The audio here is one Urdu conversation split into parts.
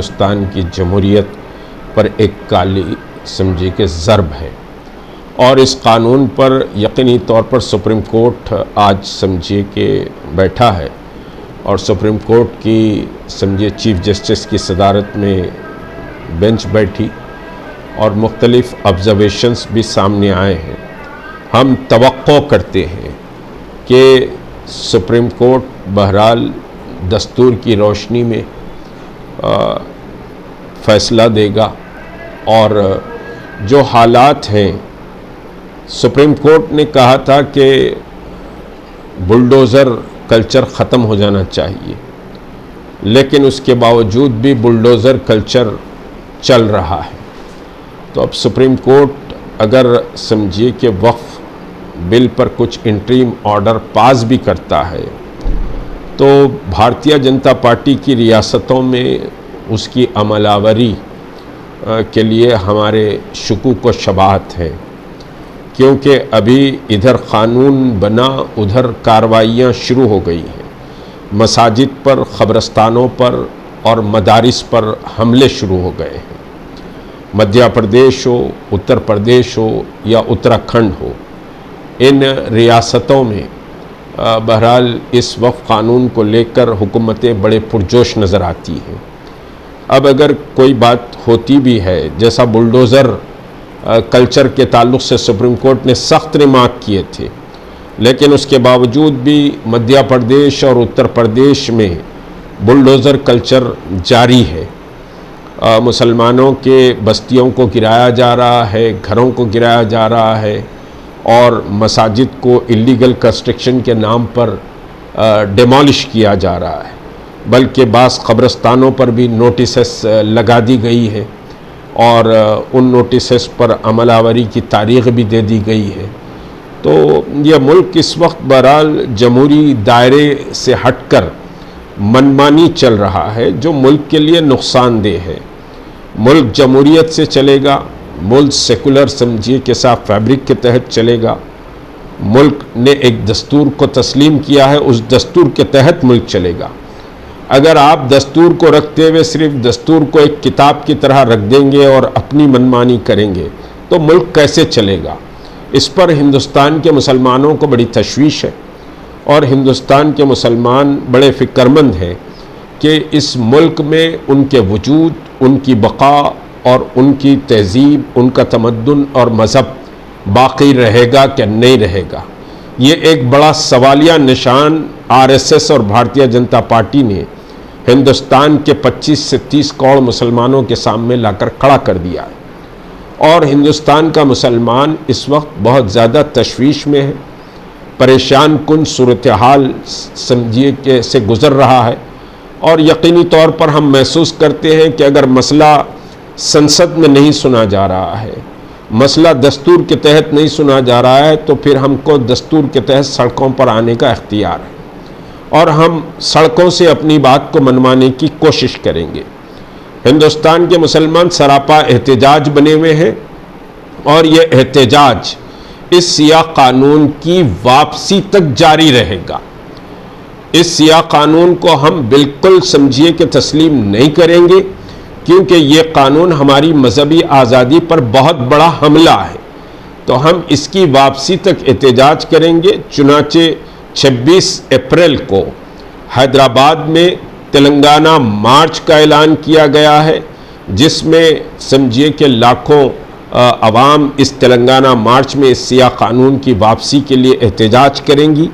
ہندوستان کی جمہوریت پر ایک کالی سمجھے کہ ضرب ہے، اور اس قانون پر یقینی طور پر سپریم کورٹ آج سمجھے کہ بیٹھا ہے، اور سپریم کورٹ کی سمجھے چیف جسٹس کی صدارت میں بینچ بیٹھی اور مختلف آبزرویشنز بھی سامنے آئے ہیں۔ ہم توقع کرتے ہیں کہ سپریم کورٹ بہرحال دستور کی روشنی میں فیصلہ دے گا، اور جو حالات ہیں، سپریم کورٹ نے کہا تھا کہ بلڈوزر کلچر ختم ہو جانا چاہیے، لیکن اس کے باوجود بھی بلڈوزر کلچر چل رہا ہے۔ تو اب سپریم کورٹ اگر سمجھیے کہ وقف بل پر کچھ انٹریم آرڈر پاس بھی کرتا ہے تو بھارتیہ جنتا پارٹی کی ریاستوں میں اس کی عمل آوری کے لیے ہمارے شکوک و شبہات ہیں، کیونکہ ابھی ادھر قانون بنا ادھر کارروائیاں شروع ہو گئی ہیں، مساجد پر، قبرستانوں پر اور مدارس پر حملے شروع ہو گئے ہیں۔ مدھیہ پردیش ہو، اتر پردیش ہو یا اتراکھنڈ ہو، ان ریاستوں میں بہرحال اس وقت قانون کو لے کر حکومتیں بڑے پرجوش نظر آتی ہیں۔ اب اگر کوئی بات ہوتی بھی ہے، جیسا بلڈوزر کلچر کے تعلق سے سپریم کورٹ نے سخت ریمارک کیے تھے، لیکن اس کے باوجود بھی مدھیہ پردیش اور اتر پردیش میں بلڈوزر کلچر جاری ہے۔ مسلمانوں کے بستیوں کو گرایا جا رہا ہے، گھروں کو گرایا جا رہا ہے، اور مساجد کو اللیگل کنسٹرکشن کے نام پر ڈیمالش کیا جا رہا ہے، بلکہ بعض قبرستانوں پر بھی نوٹسز لگا دی گئی ہے، اور ان نوٹسز پر عمل آوری کی تاریخ بھی دے دی گئی ہے۔ تو یہ ملک اس وقت بہرحال جمہوری دائرے سے ہٹ کر منمانی چل رہا ہے، جو ملک کے لیے نقصان دہ ہے۔ ملک جمہوریت سے چلے گا، ملک سیکولر سمجھیے کے ساتھ فیبرک کے تحت چلے گا، ملک نے ایک دستور کو تسلیم کیا ہے، اس دستور کے تحت ملک چلے گا۔ اگر آپ دستور کو رکھتے ہوئے صرف دستور کو ایک کتاب کی طرح رکھ دیں گے اور اپنی منمانی کریں گے تو ملک کیسے چلے گا؟ اس پر ہندوستان کے مسلمانوں کو بڑی تشویش ہے، اور ہندوستان کے مسلمان بڑے فکرمند ہیں کہ اس ملک میں ان کے وجود، ان کی بقا اور ان کی تہذیب، ان کا تمدن اور مذہب باقی رہے گا کہ نہیں رہے گا۔ یہ ایک بڑا سوالیہ نشان RSS اور بھارتیہ جنتا پارٹی نے ہندوستان کے 25 سے 30 کروڑ مسلمانوں کے سامنے لا کر کھڑا کر دیا ہے، اور ہندوستان کا مسلمان اس وقت بہت زیادہ تشویش میں ہے، پریشان کن صورتحال سمجھیے کہ سے گزر رہا ہے، اور یقینی طور پر ہم محسوس کرتے ہیں کہ اگر مسئلہ سنسد میں نہیں سنا جا رہا ہے، مسئلہ دستور کے تحت نہیں سنا جا رہا ہے، تو پھر ہم کو دستور کے تحت سڑکوں پر آنے کا اختیار ہے، اور ہم سڑکوں سے اپنی بات کو منوانے کی کوشش کریں گے۔ ہندوستان کے مسلمان سراپا احتجاج بنے ہوئے ہیں، اور یہ احتجاج اس سیاہ قانون کی واپسی تک جاری رہے گا۔ اس سیاہ قانون کو ہم بالکل سمجھیے کہ تسلیم نہیں کریں گے، کیونکہ یہ قانون ہماری مذہبی آزادی پر بہت بڑا حملہ ہے۔ تو ہم اس کی واپسی تک احتجاج کریں گے۔ چنانچہ 26 اپریل کو حیدرآباد میں تلنگانہ مارچ کا اعلان کیا گیا ہے، جس میں سمجھیے کہ لاکھوں عوام اس تلنگانہ مارچ میں اس سیاہ قانون کی واپسی کے لیے احتجاج کریں گی،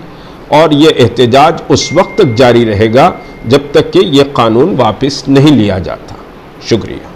اور یہ احتجاج اس وقت تک جاری رہے گا جب تک کہ یہ قانون واپس نہیں لیا جاتا۔ شکریہ۔